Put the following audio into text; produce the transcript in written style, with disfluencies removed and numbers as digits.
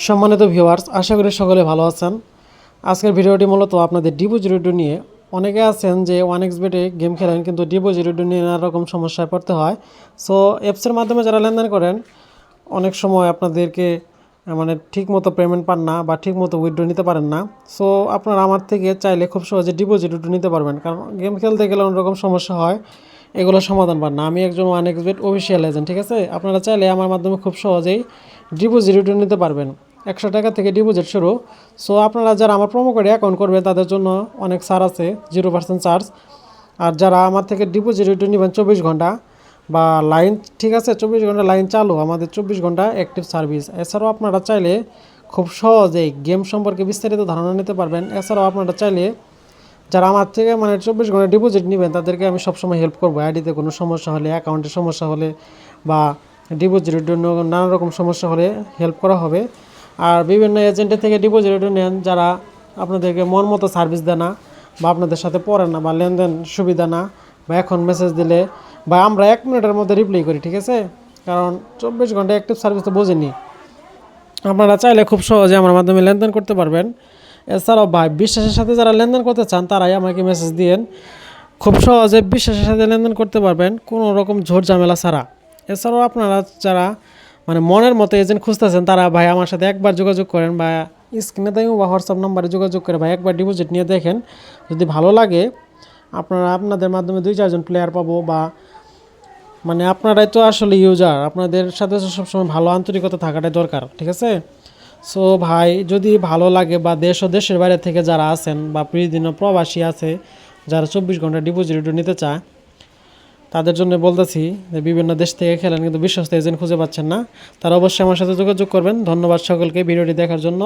সম্মানিত ভিউয়ার্স, আশা করি সকলে ভালো আছেন। আজকের ভিডিওটি মূলত আপনাদের ডিপোজিট নিয়ে। অনেকে আছেন যে 1xBet-এ গেম খেলেন কিন্তু ডিপোজিট নিয়ে নানা রকম সমস্যায় পড়তে হয়। সো অ্যাপসের মাধ্যমে যারা লেনদেন করেন অনেক সময় আপনাদেরকে মানে ঠিকমতো পেমেন্ট পান না বা ঠিকমতো উইথড্র নিতে পারেন না। সো আপনারা আমার থেকে চাইলে খুব সহজে ডিপোজিট নিতে পারবেন, কারণ গেম খেলতে গেলে অনেক রকম সমস্যা হয়, এগুলো সমাধান পান না। আমি একজন 1xBet অফিসিয়াল এজেন্ট, ঠিক আছে? আপনারা চাইলে আমার মাধ্যমে খুব সহজেই ডিপোজিট নিতে পারবেন। 100 টাকা থেকে ডিপোজিট শুরু। সো আপনারা যারা আমার প্রোমো কোডে অ্যাকাউন্ট করবেন তাদের জন্য অনেক ছাড় আছে, 0% চার্জ। আর যারা আমার থেকে ডিপোজিট নেবেন 24 ঘন্টা বা লাইন, ঠিক আছে, 24 ঘন্টা লাইন চালু, আমাদের 24 ঘন্টা অ্যাক্টিভ সার্ভিস। এছাড়াও আপনারা চাইলে খুব সহজেই গেম সম্পর্কে বিস্তারিত ধারণা নিতে পারবেন। এছাড়াও আপনারা চাইলে যারা আমার থেকে 24 ঘন্টা ডিপোজিট নেবেন তাদেরকে আমি সবসময় হেল্প করবো। আইডিতে কোনো সমস্যা হলে, অ্যাকাউন্টে সমস্যা হলে বা ডিপোজিটের জন্য নানা রকম সমস্যা হলে হেল্প করা হবে। আর বিভিন্ন এজেন্টের থেকে ডিপোজিট নেন যারা আপনাদেরকে মন মতো সার্ভিস দেয় না বা আপনাদের সাথে পড়ে না বা লেনদেন সুবিধা না, বা এখন মেসেজ দিলে বা আমরা 1 মিনিটের মধ্যে রিপ্লাই করি, ঠিক আছে? কারণ 24 ঘন্টা অ্যাক্টিভ সার্ভিস তো বোঝেনি। আপনারা চাইলে খুব সহজে আমার মাধ্যমে লেনদেন করতে পারবেন। এছাড়াও ভাই, বিশ্বাসের সাথে যারা লেনদেন করতে চান তারাই আমাকে মেসেজ দিয়েন। খুব সহজে বিশ্বাসের সাথে লেনদেন করতে পারবেন কোনো রকম ঝোট ঝামেলা ছাড়া। এছাড়াও আপনারা যারা মনের মতো এজেন্ট খুঁজতেছেন তারা ভাই আমার সাথে একবার যোগাযোগ করেন, বা স্ক্রিনে দেয় বা হোয়াটসঅ্যাপ নাম্বারে যোগাযোগ করে ভাই একবার ডিপোজিট নিয়ে দেখেন। যদি ভালো লাগে আপনাদের মাধ্যমে 2-4 জন প্লেয়ার পাবো, বা আপনারাই তো আসলে ইউজার, আপনাদের সাথে সবসময় ভালো আন্তরিকতা থাকাটাই দরকার, ঠিক আছে? সো ভাই, যদি ভালো লাগে বা দেশ ও দেশের বাইরে থেকে যারা আছেন বা প্রতিদিনও প্রবাসী আছে যারা 24 ঘন্টা ডিপোজিট নিতে চায় তাদের জন্য বলতেছি যে বিভিন্ন দেশ থেকে খেলেন কিন্তু বিশ্বস্ত এজেন্ট খুঁজে পাচ্ছেন না, তারা অবশ্যই আমার সাথে যোগাযোগ করবেন। ধন্যবাদ সকলকে ভিডিওটি দেখার জন্য।